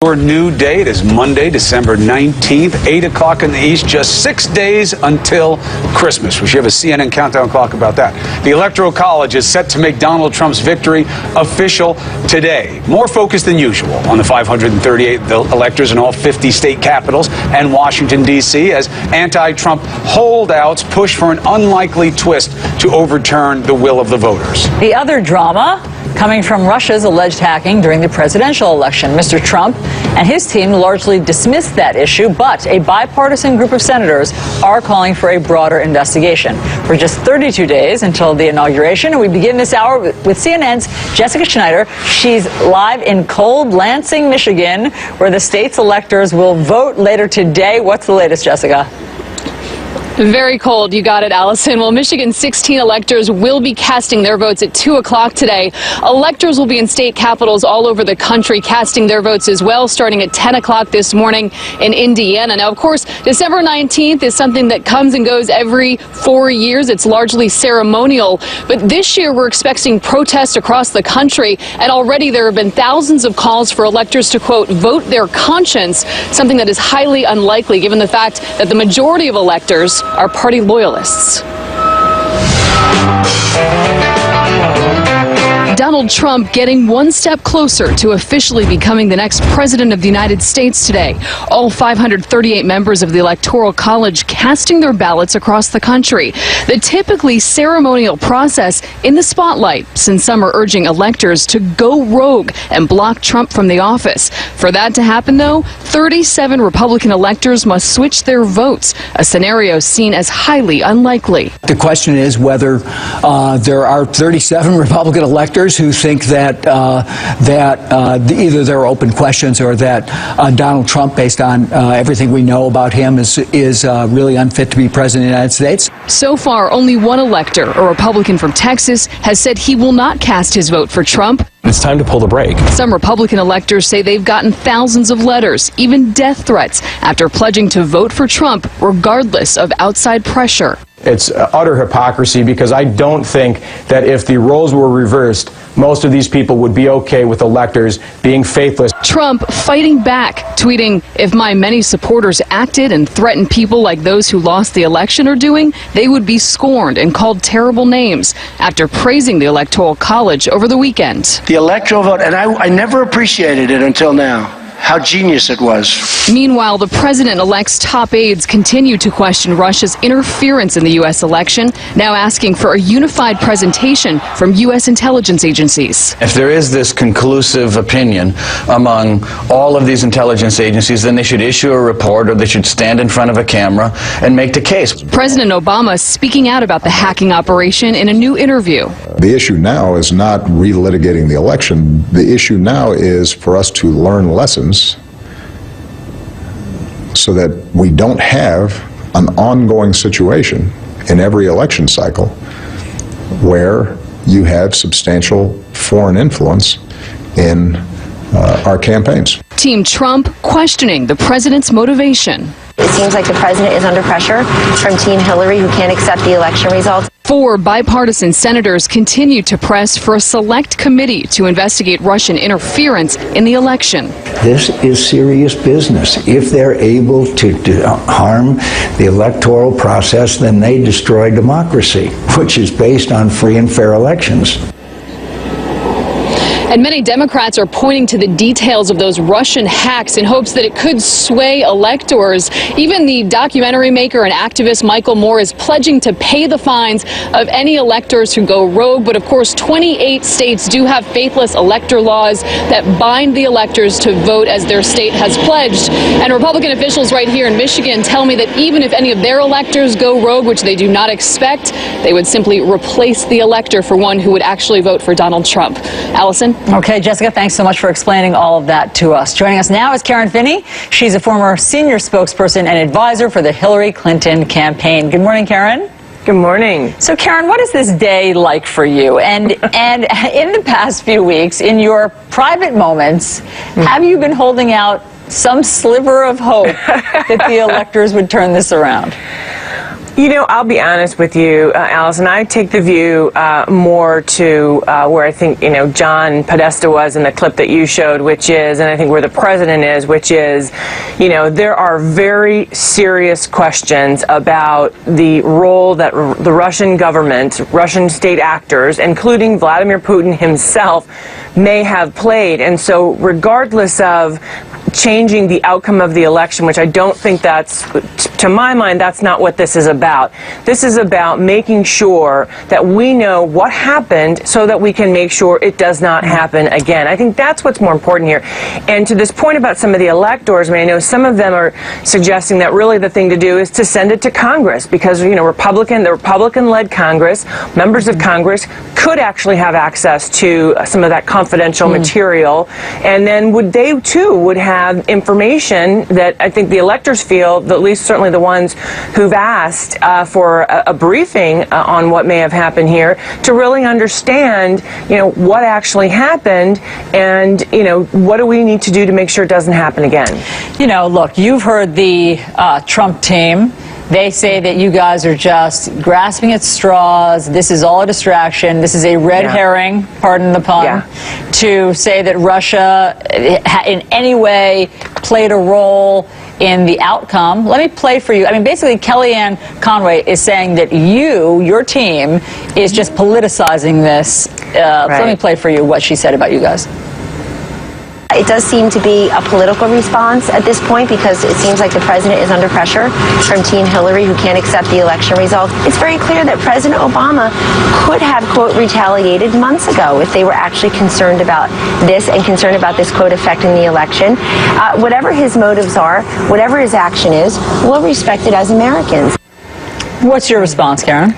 Your new date is Monday, December 19th, 8 o'clock in the East, just 6 days until Christmas. We should have a CNN countdown clock about that. The Electoral College is set to make Donald Trump's victory official today. More focused than usual on the 538 electors in all 50 state capitals and Washington, D.C., as anti-Trump holdouts push for an unlikely twist to overturn the will of the voters. The other drama coming from Russia's alleged hacking during the presidential election. Mr. Trump and his team largely dismissed that issue, but a bipartisan group of senators are calling for a broader investigation. For just 32 days until the inauguration, and we begin this hour with CNN's Jessica Schneider. She's live in cold Lansing, Michigan, where the state's electors will vote later today. What's the latest, Jessica? Very cold. You got it, Allison. Well, Michigan's 16 electors will be casting their votes at 2 o'clock today. Electors will be in state capitals all over the country casting their votes as well, starting at 10 o'clock this morning in Indiana. Now, of course, December 19th is something that comes and goes every 4 years. It's largely ceremonial. But this year, we're expecting protests across the country. And already there have been thousands of calls for electors to, quote, vote their conscience, something that is highly unlikely given the fact that the majority of electors are party loyalists. Donald Trump getting one step closer to officially becoming the next president of the United States today. All 538 members of the Electoral College casting their ballots across the country. The typically ceremonial process in the spotlight, since some are urging electors to go rogue and block Trump from the office. For that to happen, though, 37 Republican electors must switch their votes, a scenario seen as highly unlikely. The question is whether there are 37 Republican electors who think that either there are open questions or that Donald Trump, based on everything we know about him, is really unfit to be president of the United States. So far, only one elector, a Republican from Texas, has said he will not cast his vote for Trump. It's time to pull the brake. Some Republican electors say they've gotten thousands of letters, even death threats, after pledging to vote for Trump regardless of outside pressure. It's utter hypocrisy, because I don't think that if the roles were reversed, most of these people would be okay with electors being faithless. Trump fighting back, tweeting, "If my many supporters acted and threatened people like those who lost the election are doing, they would be scorned and called terrible names," after praising the Electoral College over the weekend. The electoral vote, and I never appreciated it until now, how genius it was. Meanwhile, the president-elect's top aides continue to question Russia's interference in the U.S. election, now asking for a unified presentation from U.S. intelligence agencies. If there is this conclusive opinion among all of these intelligence agencies, then they should issue a report, or they should stand in front of a camera and make the case. President Obama speaking out about the hacking operation in a new interview. The issue now is not relitigating the election. The issue now is for us to learn lessons so that we don't have an ongoing situation in every election cycle where you have substantial foreign influence in our campaigns. Team Trump questioning the president's motivation. It seems like the president is under pressure from Team Hillary, who can't accept the election results. 4 bipartisan senators continue to press for a select committee to investigate Russian interference in the election. This is serious business. If they're able to harm the electoral process, then they destroy democracy, which is based on free and fair elections. And many Democrats are pointing to the details of those Russian hacks in hopes that it could sway electors. Even the documentary maker and activist Michael Moore is pledging to pay the fines of any electors who go rogue. But of course, 28 states do have faithless elector laws that bind the electors to vote as their state has pledged. And Republican officials right here in Michigan tell me that even if any of their electors go rogue, which they do not expect, they would simply replace the elector for one who would actually vote for Donald Trump. Allison? Okay, Jessica, thanks so much for explaining all of that to us. Joining us now is Karen Finney. She's a former senior spokesperson and advisor for the Hillary Clinton campaign. Good morning, Karen. Good morning. So, Karen, what is this day like for you? And in the past few weeks, in your private moments, have you been holding out some sliver of hope that the electors would turn this around? You know, I'll be honest with you, Allison. I take the view more to where I think, John Podesta was in the clip that you showed, which is, and I think where the president is, which is, there are very serious questions about the role that the Russian government, Russian state actors, including Vladimir Putin himself, may have played. And so regardless of changing the outcome of the election, which I don't think to my mind, that's not what this is about. This is about making sure that we know what happened so that we can make sure it does not happen again. I think that's what's more important here. And to this point about some of the electors, I know some of them are suggesting that really the thing to do is to send it to Congress because, the Republican-led Congress, members of Congress could actually have access to some of that confidential material. And then they too would have information that I think the electors feel, at least certainly the ones who've asked for a briefing on what may have happened here, to really understand, what actually happened and, what do we need to do to make sure it doesn't happen again. Look, you've heard the Trump team. They say that you guys are just grasping at straws. This is all a distraction. This is a red herring, pardon the pun, to say that Russia in any way played a role in the outcome. Let me play for you. Basically, Kellyanne Conway is saying that your team, is just politicizing this. So let me play for you what she said about you guys. It does seem to be a political response at this point because it seems like the president is under pressure from Team Hillary, who can't accept the election results. It's very clear that President Obama could have, quote, retaliated months ago if they were actually concerned about this and concerned about this, quote, affecting the election. Whatever his motives are, whatever his action is, we'll respect it as Americans. What's your response, Karen?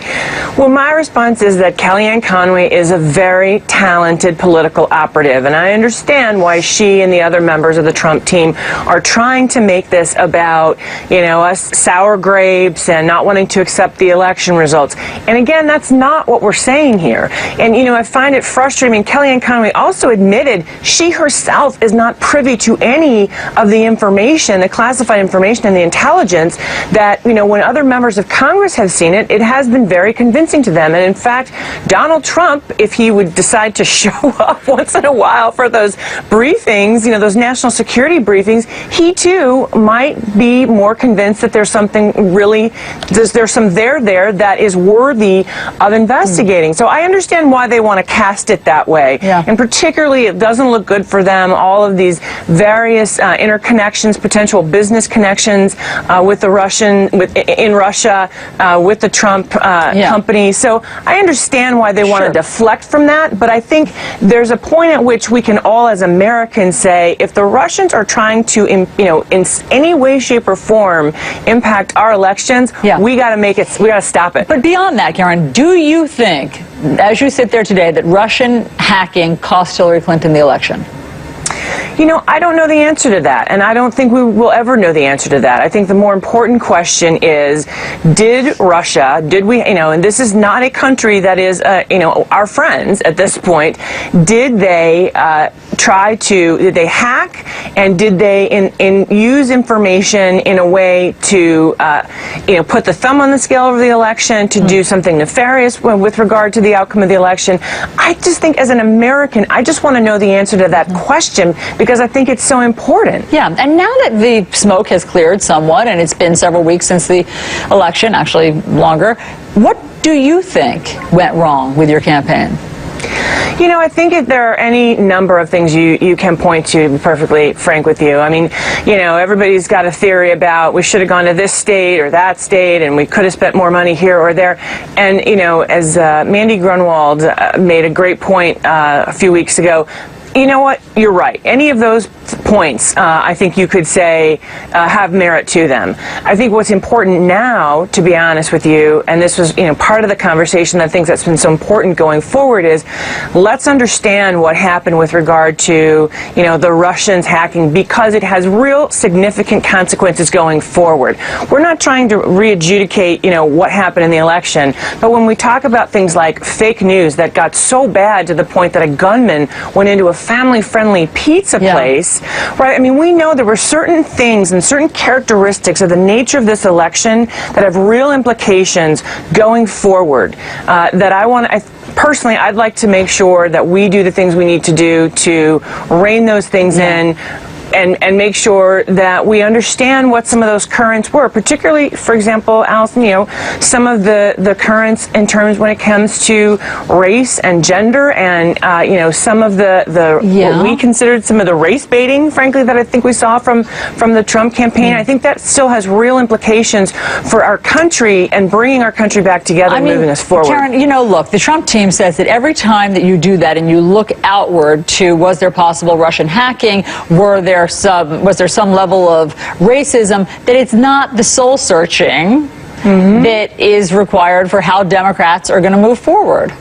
Well, my response is that Kellyanne Conway is a very talented political operative, and I understand why she and the other members of the Trump team are trying to make this about, us sour grapes and not wanting to accept the election results. And again, that's not what we're saying here. And, I find it frustrating. Kellyanne Conway also admitted she herself is not privy to any of the information, the classified information and the intelligence that, when other members of Congress have seen it, it has been very convincing to them. And in fact, Donald Trump, if he would decide to show up once in a while for those briefings, those national security briefings, he too might be more convinced that there's something there's some there that is worthy of investigating. So I understand why they want to cast it that way. And particularly, it doesn't look good for them, all of these various interconnections, potential business connections with the in Russia, with the Trump company. So I understand why they want to deflect from that, but I think there's a point at which we can all as Americans say, if the Russians are trying to, in any way, shape, or form impact our elections, we got to stop it. But beyond that, Karen, do you think, as you sit there today, that Russian hacking cost Hillary Clinton the election? I don't know the answer to that, and I don't think we will ever know the answer to that. I think the more important question is, did we, and this is not a country that is, our friends at this point, did they did they hack, and did they use information in a way to, put the thumb on the scale of the election, to do something nefarious with regard to the outcome of the election? I just think as an American, I just want to know the answer to that question, because I think it's so important. Yeah, and now that the smoke has cleared somewhat, and it's been several weeks since the election, actually longer, what do you think went wrong with your campaign? I think there are any number of things you can point to, be perfectly frank with you. Everybody's got a theory about we should have gone to this state or that state, and we could have spent more money here or there. And, as Mandy Grunwald made a great point a few weeks ago, you know what? You're right. Any of those points, I think you could say, have merit to them. I think what's important now, to be honest with you, and this was, part of the conversation, I think that's been so important going forward, is let's understand what happened with regard to, the Russians hacking, because it has real significant consequences going forward. We're not trying to re-adjudicate, what happened in the election, but when we talk about things like fake news that got so bad to the point that a gunman went into a family-friendly pizza place, right? I mean, we know there were certain things and certain characteristics of the nature of this election that have real implications going forward. Personally, I'd like to make sure that we do the things we need to do to rein those things in. And make sure that we understand what some of those currents were, particularly, for example, Allison, some of the currents in terms when it comes to race and gender and, some of what we considered some of the race baiting, frankly, that I think we saw from the Trump campaign. I think that still has real implications for our country and bringing our country back together and moving us forward. Karen, look, the Trump team says that every time that you do that and you look outward to was there possible Russian hacking, was there some level of racism, that it's not the soul searching that is required for how Democrats are going to move forward.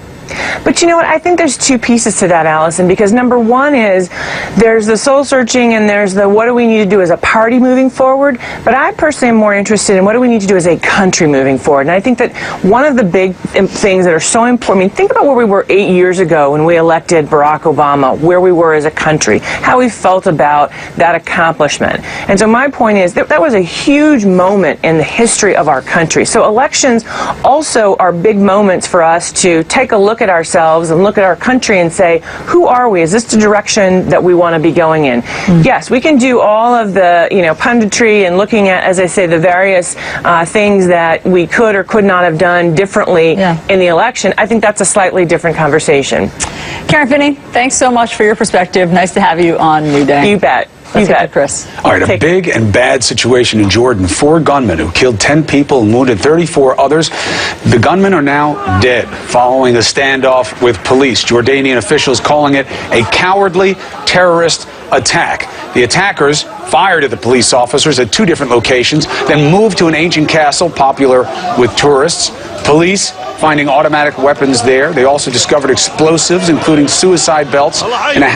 But you know what? I think there's two pieces to that, Allison, because number one is there's the soul searching and there's the what do we need to do as a party moving forward. But I personally am more interested in what do we need to do as a country moving forward. And I think that one of the big things that are so important, I mean, think about where we were 8 years ago when we elected Barack Obama, where we were as a country, how we felt about that accomplishment. And so my point is that was a huge moment in the history of our country. So elections also are big moments for us to take a look at ourselves and look at our country and say, who are we? Is this the direction that we want to be going in? Yes, we can do all of the, punditry and looking at, as I say, the various things that we could or could not have done differently in the election. I think that's a slightly different conversation. Karen Finney, thanks so much for your perspective. Nice to have you on New Day. You bet. You bet, Chris. All right, a big and bad situation in Jordan. 4 gunmen who killed 10 people and wounded 34 others. The gunmen are now dead following a standoff with police. Jordanian officials calling it a cowardly terrorist attack. The attackers fired at the police officers at 2 different locations, then moved to an ancient castle popular with tourists. Police finding automatic weapons there. They also discovered explosives, including suicide belts, and a